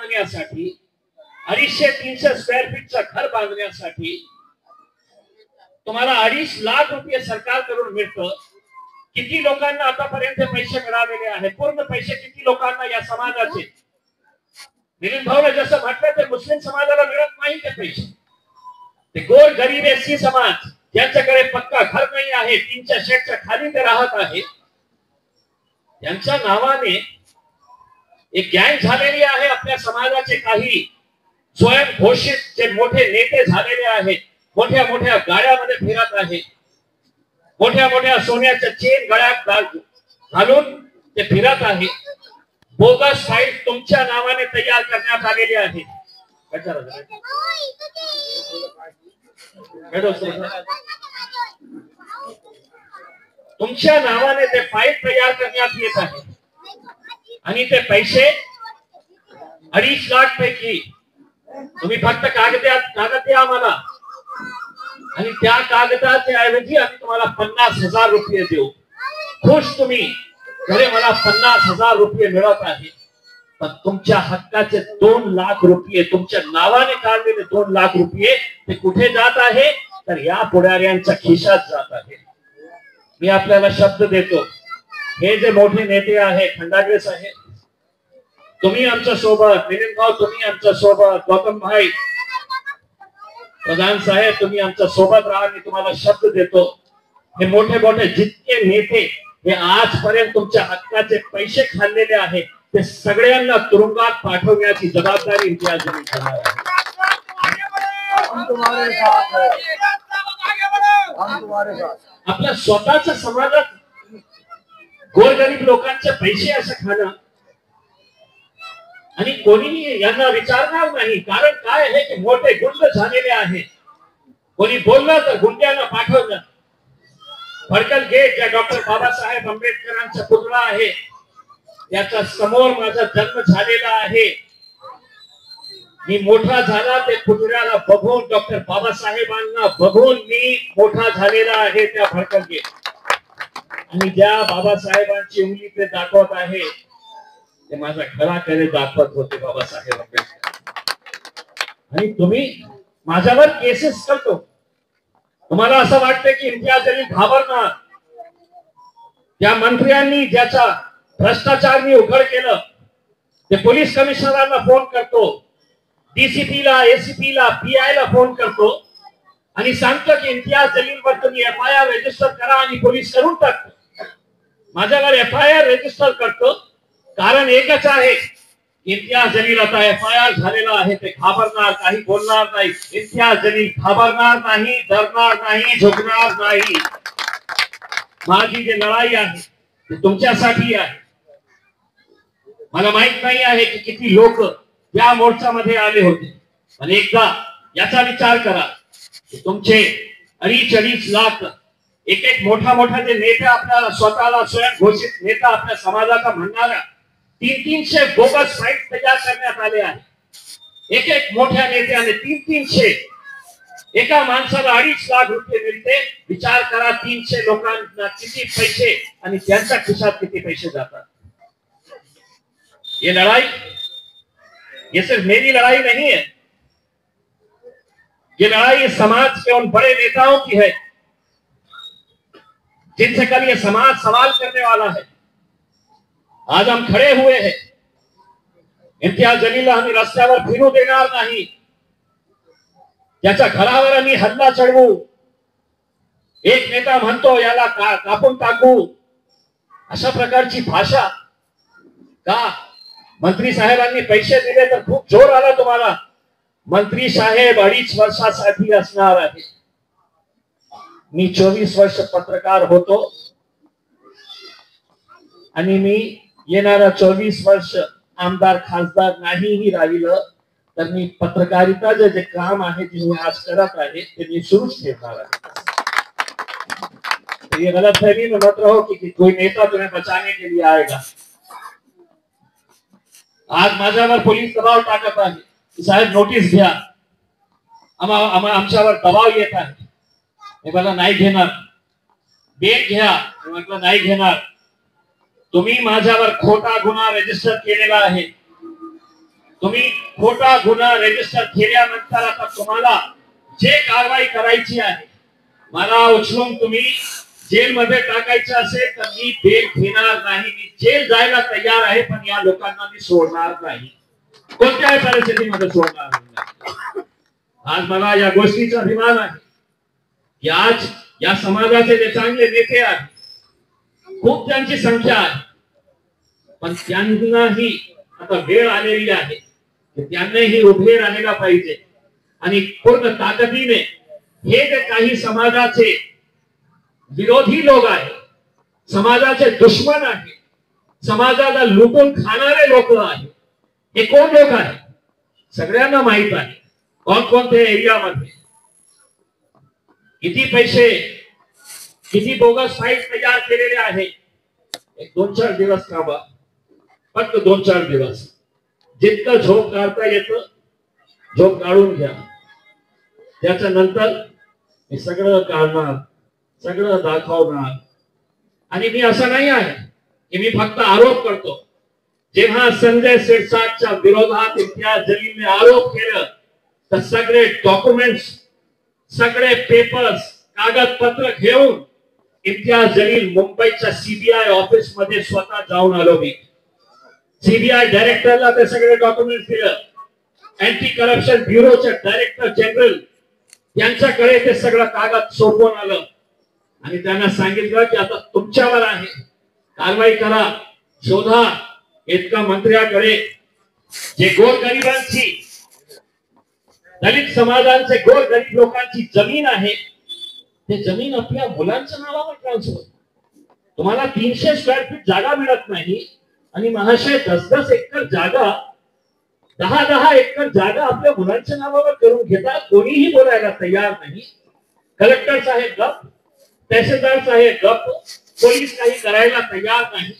बांधण्यासाठी 250-300 स्क्वेअर फीटचं घर बांधण्यासाठी तुम्हाला 2.5 लाख रुपये सरकारकडून मिळतं. किती लोकांना आतापर्यंत पैसे मिळालेले आहेत? पूर्ण पैसे किती लोकांना या समाजाचे? मिलिंद भाऊने जसं म्हटलं ते मुस्लिम समाजाला मिळत नाही ते पैसे. ते गोर गरीब एससी समाज ज्यांच्याकडे पक्का घर नाही आहे, टीनच्या शेडच्या खाली ते राहत आहे, त्यांच्या नावाने एक गँग झालेली आहे. आपल्या समाजाचे काही स्वयंघोषित जे मोठे नेते झालेले आहेत, मोठ्या मोठ्या गाड्यामध्ये फिरत आहेत, मोठ्या मोठ्या सोन्याच्या चेन गळ्यात घालून ते फिरत आहे. बोगस फाईल तुमच्या नावाने तयार करण्यात आलेली आहे. तुमच्या नावाने ते फाईल तयार करण्यात येत आहे आणि ते पैसे 2.5 लाख पैकी तुम्ही फक्त कागद द्या आम्हाला आणि त्या कागदाच्या ऐवजी आम्ही तुम्हाला 50,000 रुपये देऊ. खुश तुम्ही, खरे मला 50,000 रुपये मिळत आहे, पण तुमच्या हक्काचे 2 लाख रुपये, तुमच्या नावाने काढलेले 2 लाख रुपये ते कुठे जात आहे? तर या पुढाऱ्यांच्या खिशात जात आहे. मी आपल्याला शब्द देतो, हे जे मोठे नेते आहे, खंडागरे साहेब तुम्ही आमच्या सोबत, मिलिंद भाऊ तुम्ही आमच्या सोबत, गौतम भाई प्रधान साहेब तुम्ही आमच्या सोबत राहा. मी तुम्हाला शब्द देतो, हे मोठे मोठे जितके नेते हे आजपर्यंत तुमच्या हक्काचे पैसे खाल्लेले आहेत, ते सगळ्यांना तुरुंगात पाठवण्याची जबाबदारी इम्तियाज जलील करणार आहे. आपल्या स्वतःच्या समाजात गोरगरीब लोकांचे पैसे असं खाणं आणि कोणी यांना विचारणार नाही. कारण काय आहे की मोठे गुंड झालेले आहेत. कोणी बोललं तर गुंड्यांना पाठवलं. फडकल गेट ज्या डॉक्टर बाबासाहेब आंबेडकरांचा पुतळा आहे, त्याच्या समोर माझा जन्म झालेला आहे. मी मोठा झाला ते पुतळ्याला बघून, डॉक्टर बाबासाहेबांना बघून मी मोठा झालेला आहे त्या फडकल गेट. आणि ज्या बाबासाहेबांची उंगली ते दाखवत आहे ते माझ्या घराकडे दाखवत होते बाबासाहेब आंबेडकर. आणि तुम्ही माझ्यावर केसेस करतो. तुम्हाला असं वाटतं की इम्तियाज जलील घाबरणार? त्या मंत्र्यांनी ज्याचा भ्रष्टाचार मी उघड केलं ते पोलीस कमिशनरांना फोन करतो, डीसीपीला, एसीपीला, पीआयला फोन करतो आणि सांगतो की इम्तियाज जलीलवर तुम्ही FIR रजिस्टर करा आणि पोलीस करून टाकतो. माझ्यावर FIR रजिस्टर करतो कारण एकच आहे, इम्तियाज जलील आता FIR झालेला आहे, ते घाबरणार, काही बोलणार नाही. इम्तियाज जलील घाबरणार नाही, डरणार नाही, झुकणार नाही. माझी जी लढाई आहे ती तुमच्यासाठी आहे. मला माहित नाही आहे की किती लोक या मोर्चामध्ये आले होते, पण एकदा याचा विचार करा की तुमचे 2.5 लाख एक एक मोठा जे नेते आपल्याला स्वतःला स्वयंघोषित नेता आपल्या समाजाचा म्हणणारा 300 बोगस फाईल तयार करण्यात आले आहे. एक एक मोठ्या नेत्याने 300 एका माणसाला 2.5 लाख रुपये मिळते. विचार करा 300 लोकांना किती पैसे आणि त्यांच्या खिशात किती पैसे जातात. ये लड़ाई, ये सिर्फ मेरी लड़ाई नहीं है, ये लड़ाई इस समाज के उन बड़े नेताओं की है जिनसे कल ये समाज सवाल करने वाला है. आज हम खड़े हुए हैं. इम्तियाज जलीलला आम्ही रस्त्यावर फिरू देणार नाही. त्याच्या घरावर आम्ही हल्ला चढवू. एक नेता म्हणतो याला कापून टाकू. अशा प्रकारची भाषा का? मंत्री साहेबांनी पैसे दिले तर खूप जोर आला तुम्हाला. मंत्री साहेब 2.5 वर्षासाठी असणार आहे. मी 24 वर्ष पत्रकार होतो आणि मी येणारा 24 वर्ष आमदार खासदार नाहीही राहिलं तर मी पत्रकारिता जे काम आहे जे मी आज करत आहे ते मी सुरूच ठेवणार आहे. ये गलतफहमी में मत रहो कि कोई नेता तुम्हें बचाने के लिए आएगा. आज माझ्यावर पोलीस दबाव टाकत आहे, साहेब नोटीस घ्या, आमच्यावर दबाव येत आहे. मी मला नाही घेणार. बेल घ्या, म्हटलं नाही घेणार. तुम्ही माझ्यावर खोटा गुन्हा रजिस्टर केलेला आहे. तुम्ही खोटा गुन्हा रजिस्टर केल्यानंतर आता तुम्हाला जे कारवाई करायची आहे, मला उचलून तुम्ही जेलमध्ये टाकायचं असेल तर मी बेल घेणार नाही. मी जेल जायला तयार आहे, पण या लोकांना मी सोडणार नाही, कोणत्याही परिस्थितीमध्ये सोडणार नाही. आज मला या गोष्टीचा अभिमान आहे की आज या समाजाचे जे चांगले नेते आहेत, खूप त्यांची संख्या आहे, पण त्यांनाही आता वेळ आलेली आहे की त्यांनाही उभे राहायला पाहिजे आणि पूर्ण ताकदीने हे जे काही समाजाचे विरोधी लोक आहेत, समाजाचे दुश्मन आहेत, समाजाला लुटून खाणारे लोक आहेत, हे कोण लोक आहेत सगळ्यांना माहित आहे. कोणकोणत्या एरियामध्ये किती पैसे, किती बोगस फाईल तयार केलेले आहे. एक 2-4 दिवस थांबा, फक्त 2-4 दिवस. जितकं झोप काढता येतं झोप काढून घ्या. त्याच्यानंतर मी सगळं काढणार, सगळं दाखवणार. आणि मी असं नाही आहे की मी फक्त आरोप करतो. जेव्हा संजय शिरसाटच्या विरोधात इम्तियाज जलीलने आरोप केलं तर सगळे डॉक्युमेंट्स, सगळे पेपर्स, कागदपत्र घेऊन इम्तियाज जलील मुंबईच्या सीबीआय ऑफिस मध्ये स्वतः जाऊन आलो. मी सीबीआय डायरेक्टरला ते सगळे डॉक्युमेंट्स दिलं. अँटी करप्शन ब्युरोचे डायरेक्टर जनरल यांच्याकडे ते सगळं कागद सोपवून आलं आणि त्यांना सांगितलं की आता तुमच्यावर आहे, कारवाई करा, शोधा. इतका मंत्र्याकडे जे गोरगरिबांची, दलित समाजांचे गोरगरीब लोकांची जमीन आहे, ते जमीन आपल्या मुलांच्या नावावर ट्रान्सफर. तुम्हाला 300 स्क्वेअर फीट जागा मिळत नाही आणि महाशय 10-10 एकर जागा, 10-10 एकर जागा आपल्या मुलांच्या नावावर करून घेता. कोणीही बोलायला तयार नाही. कलेक्टर साहेब गप, तहसीलदार साहेब गप, पोलीस काही करायला तयार नाही.